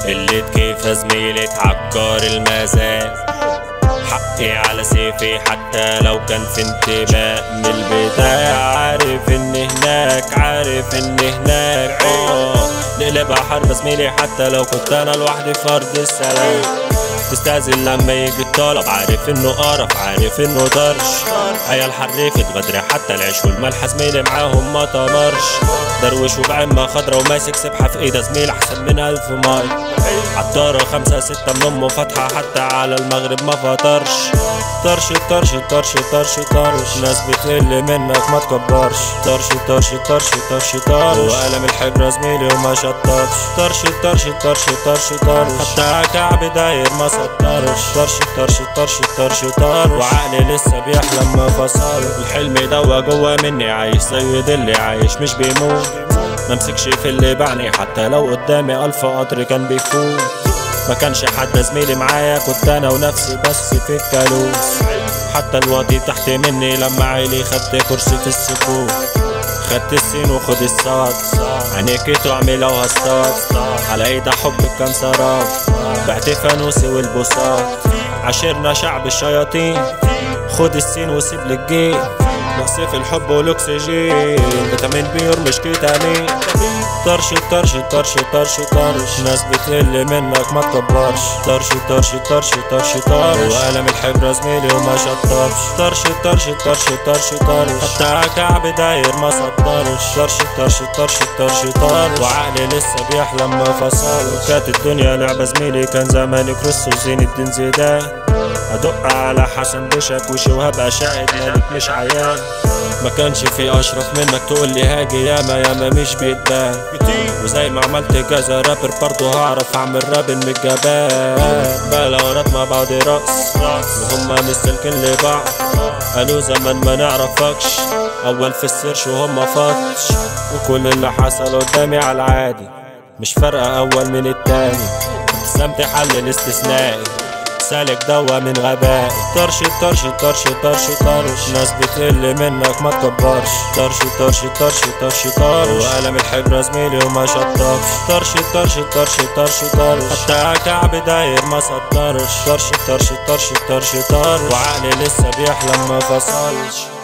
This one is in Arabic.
قلة كيف يا زميلي تعكر المزاج، حقي على سيفي حتى لو كان في انتباه من البداية. عارف ان هناك، عارف ان هناك نقلبها حرب زميلي حتى لو كنت انا لوحدي فرد السلام. تستأذن لما يجي الطلب، عارف انه قرف، عارف انه طرش. عيال حرفت غدر حتى العيش والملح زميلي معاهم ما تمرش. دروش وبعمة خضرا وماسك سبحة في ايده زميل احسن من 1000 ماي. عالطارة 5 6 من امه فاتحة حتى على المغرب ما فطرش. طرش طرش طرش طرش طرش، ناس بتقل منك ما تكبرش. طرش طرش طرش طرش طرش، وقلم الحبر زميلي وما شطرش. طرش طرش طرش طرش طرش، حتى كعب داير ما سطرش. طرش طرش طرش طرش طرش، وعقلي لسه بيحلم ما فصل. الحلم دوا جوا مني عايش زي اللي عايش مش بيموت. ممسكش في اللي بعني حتى لو قدامي 1000 قطر كان بيفوت. ما كانش حد زميلي معايا، كنت انا ونفسي بس في الكالوس. حتى الواطي تحت مني لما عيلي خدت كرسي في السكوت. خدت السين وخد الصاد، عينيكي تعمل او هستاد. على ايدا حبك كان سراب، بعت فانوسي والبساط. عشرنا شعب الشياطين، خد السين وسيب للجيل. نقص في الحب والاكسجين، فيتامين بيور مش كيتامين. طرش طرش طرش طرش طرش، ناس بتقل منك ما تكبرش. طرش طرش طرش طرش طرش، وقلم الحبر زميلي وما شطرش. طرش طرش طرش طرش طرش، حتى كعب داير ما سطرش. طرش طرش طرش طرش طرش، وعقلي لسه بيحلم ما فصلش. كانت الدنيا لعبة زميلي، كان زماني كروس وزين الدين زيدان. ادق على حسن بشك وشي وهبقى شاهد مالك مش عيان. ما كانش في اشرف منك تقول لي هاجي ياما ياما مش بيتبان. وزي ما عملت كذا رابر برضه هعرف اعمل راب من الجبان. بلاورات مع بعض رقص وهما مش سالكين لبعض. قالوا زمان ما نعرفكش، اول في السيرش وهما فتش. وكل اللي حصل قدامي على العادي، مش فارقة اول من التاني. ابتسامتي حل الاستثنائي، سالك دوا من غبائي. طرش طرش طرش طرش طرش، ناس بتقل منك ما تكبرش. طرش طرش طرش طرش طرش، وقلم الحبر زميلي وما شطرش. طرش طرش طرش طرش طرش، حتى كعب داير ما سطرش. طرش طرش طرش طرش طرش، وعقلي لسه بيحلم ما فصلش.